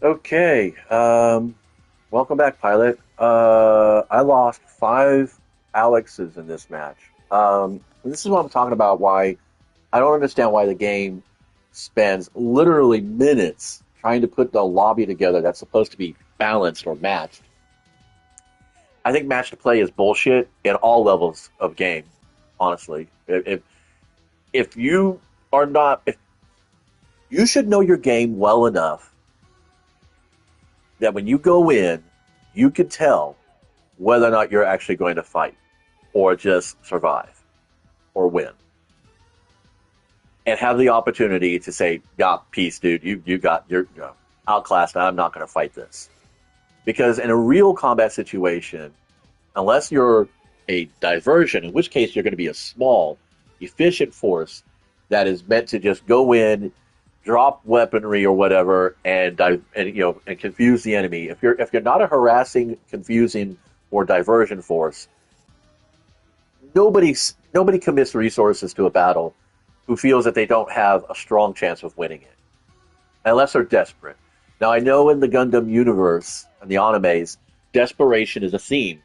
Okay. Welcome back, Pilot. I lost five Alexes in this match. This is what I'm talking about. Why I don't understand why the game spends literally minutes trying to put the lobby together that's supposed to be balanced or matched. I think match to play is bullshit in all levels of game. Honestly, if you are not, if you should know your game well enough that when you go in, you can tell whether or not you're actually going to fight or just survive or win. And have the opportunity to say, "Yeah, peace, dude. You got you're outclassed. I'm not going to fight this." Because in a real combat situation, unless you're a diversion, in which case you're going to be a small, efficient force that is meant to just go in, drop weaponry or whatever, and confuse the enemy. If you're not a harassing, confusing, or diversion force, nobody commits resources to a battle who feels that they don't have a strong chance of winning it, unless they're desperate. Now, I know in the Gundam universe and the animes, desperation is a theme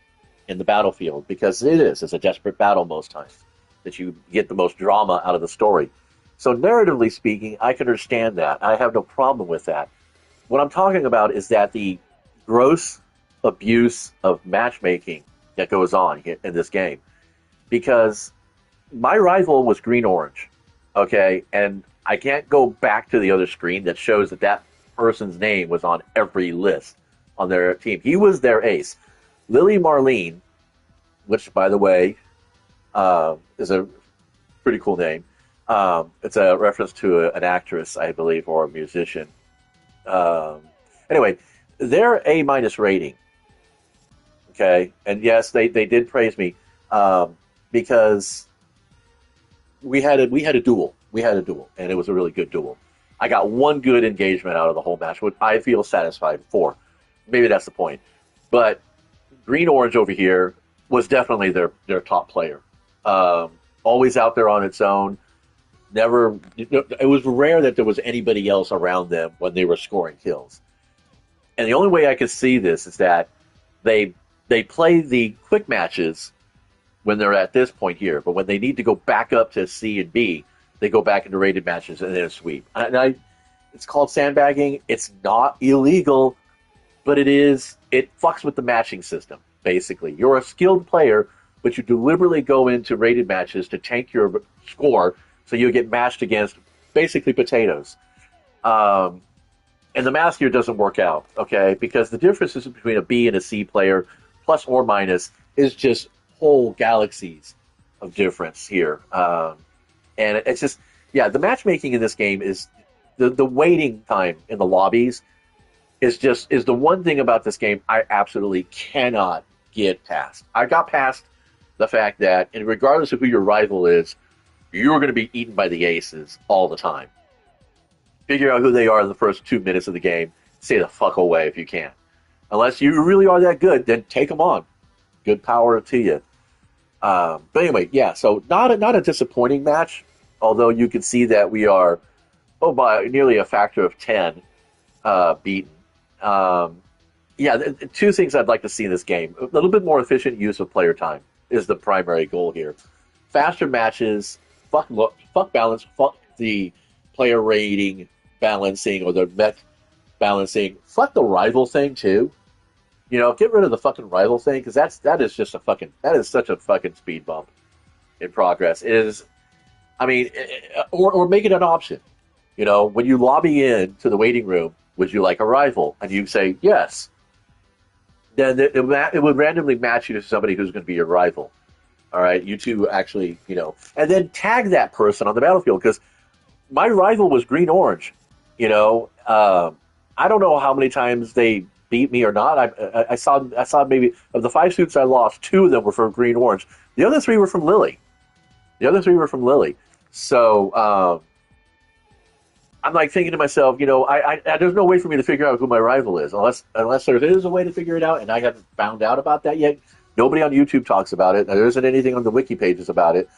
in the battlefield because it is. It's a desperate battle most times that you get the most drama out of the story. So, narratively speaking, I can understand that. I have no problem with that. What I'm talking about is that the gross abuse of matchmaking that goes on in this game. Because my rival was green orange, okay, and I can't go back to the other screen that shows that person's name was on every list on their team. He was their ace. Lily Marlene, which by the way is a pretty cool name. It's a reference to an actress, I believe, or a musician. Um, anyway, they're A minus rating, okay, and yes, they did praise me because we had a duel, and it was a really good duel. I got one good engagement out of the whole match, which I feel satisfied for. Maybe that's the point. But Green Orange over here was definitely their top player. Always out there on its own. Never. It was rare that there was anybody else around them when they were scoring kills. And the only way I could see this is that they they play the quick matches when they're at this point here, but when they need to go back up to C and B, they go back into rated matches and then sweep. It's called sandbagging. It's not illegal, but it fucks with the matching system. Basically, you're a skilled player, but you deliberately go into rated matches to tank your score, so you get matched against basically potatoes. Um, and the math here doesn't work out, okay? Because the differences between a B and a C player, plus or minus, is just whole galaxies of difference here. And it's just, yeah, the matchmaking in this game is the waiting time in the lobbies is the one thing about this game I absolutely cannot get past. I got past the fact that, and regardless of who your rival is, you're going to be eaten by the aces all the time. Figure out who they are in the first 2 minutes of the game. Stay the fuck away if you can. Unless you really are that good, then take them on. Good power to you. But anyway, yeah. So not a disappointing match, although you can see that we are by nearly a factor of 10 beaten. Yeah, two things I'd like to see in this game: a little bit more efficient use of player time is the primary goal here. Faster matches, fuck balance, fuck the player rating balancing or the met balancing. Fuck the rival thing too. Get rid of the fucking rival thing because that is such a fucking speed bump in progress. It is, I mean, or make it an option. When you lobby in to the waiting room, would you like a rival? And you say yes. Then it would randomly match you to somebody who's going to be your rival. All right, you two actually, and then tag that person on the battlefield because my rival was green orange. I don't know how many times they beat me or not. I saw maybe of the 5 suits I lost, 2 of them were from green orange. The other 3 were from Lily. So I'm like thinking to myself, there's no way for me to figure out who my rival is unless there is a way to figure it out, and I haven't found out about that yet. Nobody on YouTube talks about it. There isn't anything on the wiki pages about it.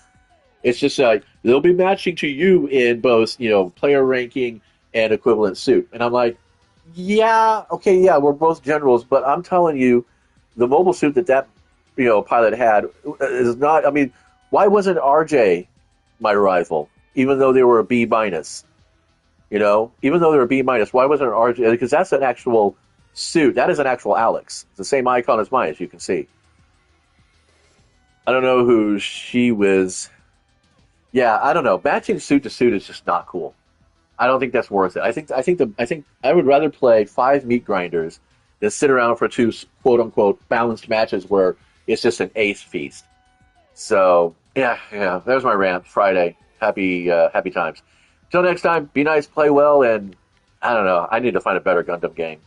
It's just they'll be matching to you in both, player ranking and equivalent suit. And I'm like, Yeah, okay, yeah, we're both generals, but I'm telling you, the mobile suit that pilot had is not. I mean, why wasn't RJ my rival, even though they were a B minus? Even though they're a B minus, why wasn't it RJ? Because that's an actual suit. That is an actual Alex. It's the same icon as mine, as you can see. I don't know who she was. Yeah, I don't know. Matching suit to suit is just not cool. I don't think that's worth it. I think I would rather play five meat grinders than sit around for two quote unquote balanced matches where it's just an ace feast. So yeah, yeah. There's my rant. Friday. Happy times. Till next time. Be nice, play well, and I don't know. I need to find a better Gundam game.